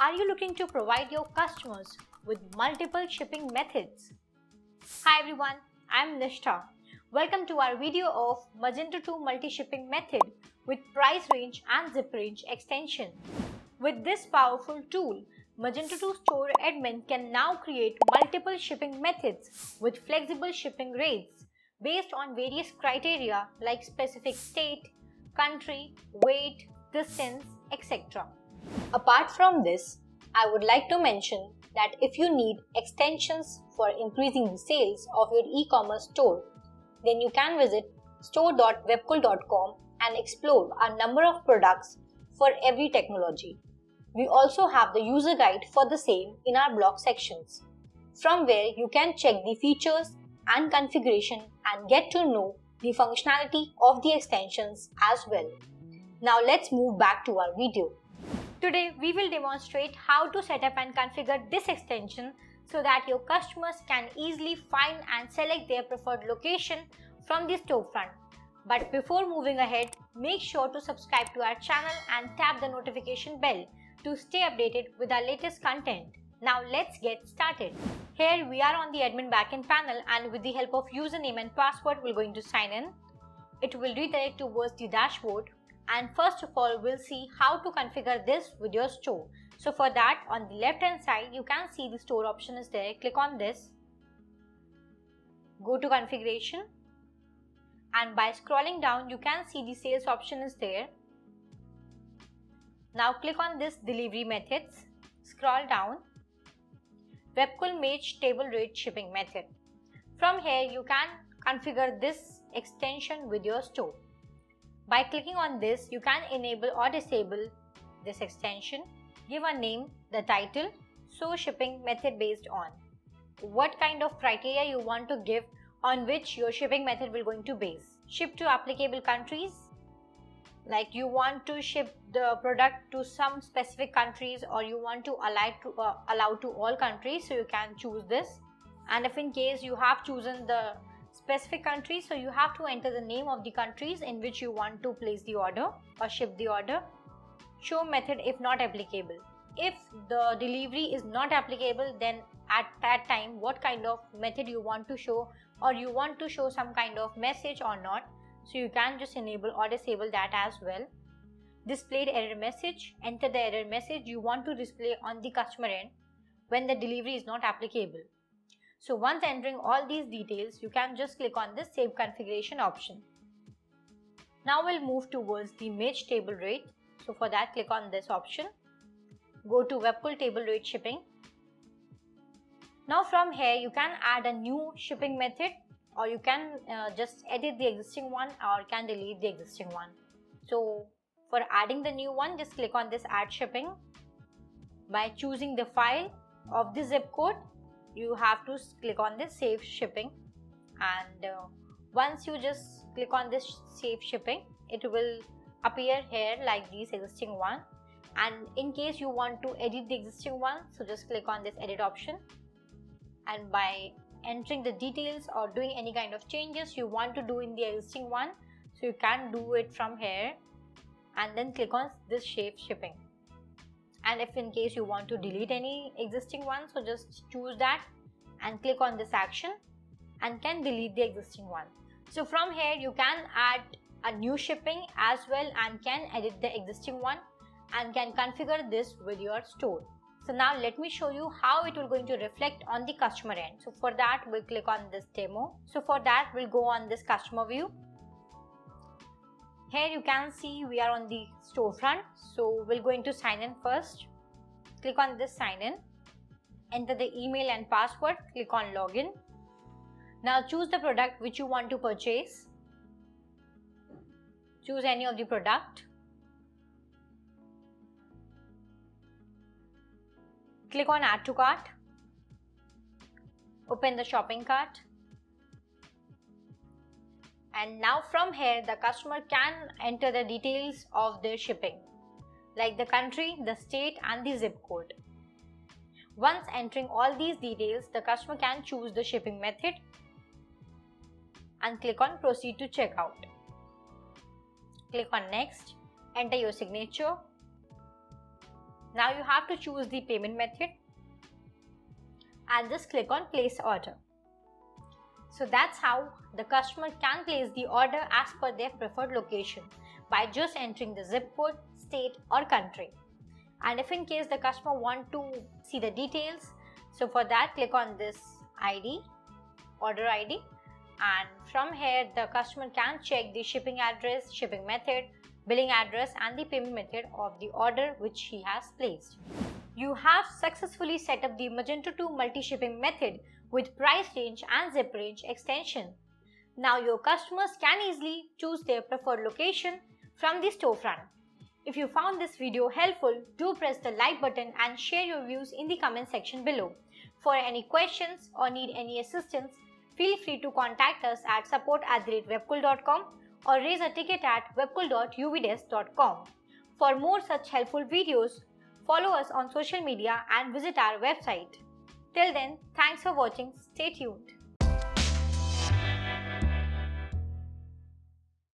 Are you looking to provide your customers with multiple shipping methods? Hi everyone, I'm Nishtha. Welcome to our video of Magento 2 multi-shipping method with price range and zip range extension. With this powerful tool, Magento 2 store admin can now create multiple shipping methods with flexible shipping rates based on various criteria like specific state, country, weight, distance, etc. Apart from this, I would like to mention that if you need extensions for increasing the sales of your e-commerce store, then you can visit store.webkul.com and explore a number of products for every technology. We also have the user guide for the same in our blog sections, from where you can check the features and configuration and get to know the functionality of the extensions as well. Now let's move back to our video. Today we will demonstrate how to set up and configure this extension so that your customers can easily find and select their preferred location from the storefront. But before moving ahead, make sure to subscribe to our channel and tap the notification bell to stay updated with our latest content. Now let's get started. Here we are on the admin backend panel, and with the help of username and password we're going to sign in. It will redirect towards the dashboard. And first of all, we'll see how to configure this with your store. So for that, on the left hand side, you can see the store option is there. Click on this. Go to configuration. And by scrolling down, you can see the sales option is there. Now click on this delivery methods. Scroll down. Webkul Mage table rate shipping method. From here, you can configure this extension with your store. By clicking on this, you can enable or disable this extension. Give a name, the title, so shipping method based on. What kind of criteria you want to give on which your shipping method will going to base. Ship to applicable countries. Like you want to ship the product to some specific countries, or you want to allow to all countries, so you can choose this. And if in case you have chosen the specific country, so you have to enter the name of the countries in which you want to place the order or ship the order. Show method if not applicable. If the delivery is not applicable, then at that time what kind of method you want to show, or you want to show some kind of message or not, so you can just enable or disable that as well. Displayed error message. Enter the error message you want to display on the customer end when the delivery is not applicable. So once entering all these details, you can just click on this Save Configuration option. Now we'll move towards the Mage table rate. So for that, click on this option. Go to Webkul table rate shipping. Now from here, you can add a new shipping method, or you can just edit the existing one, or can delete the existing one. So for adding the new one, just click on this Add Shipping. By choosing the file of the zip code, you have to click on this Save Shipping, and once you just click on this Save Shipping, it will appear here like this existing one. And in case you want to edit the existing one, so just click on this Edit option, and by entering the details or doing any kind of changes you want to do in the existing one, so you can do it from here, and then click on this Save Shipping. And if in case you want to delete any existing one, so just choose that and click on this action and can delete the existing one. So from here you can add a new shipping as well, and can edit the existing one, and can configure this with your store. So now let me show you how it will going to reflect on the customer end. So for that, we'll click on this demo. So for that, we'll go on this customer view. Here you can see we are on the storefront, so we're going to sign in first. Click on this sign in, enter the email and password, click on login. Now choose the product which you want to purchase. Choose any of the product. Click on Add to Cart. Open the shopping cart. And now from here, the customer can enter the details of their shipping, like the country, the state and the zip code. Once entering all these details, the customer can choose the shipping method and click on Proceed to Checkout. Click on Next, enter your signature. Now you have to choose the payment method and just click on place order. So that's how the customer can place the order as per their preferred location by just entering the zip code, state or country. And if in case the customer want to see the details, so for that click on this ID, order ID, and from here the customer can check the shipping address, shipping method, billing address and the payment method of the order which he has placed. You have successfully set up the Magento 2 multi-shipping method with price range and zip range extension. Now your customers can easily choose their preferred location from the storefront. If you found this video helpful, do press the like button and share your views in the comment section below. For any questions or need any assistance, feel free to contact us at support@webkul.com or raise a ticket at webkul.uvdesk.com. For more such helpful videos, follow us on social media and visit our website. Till then, thanks for watching. Stay tuned.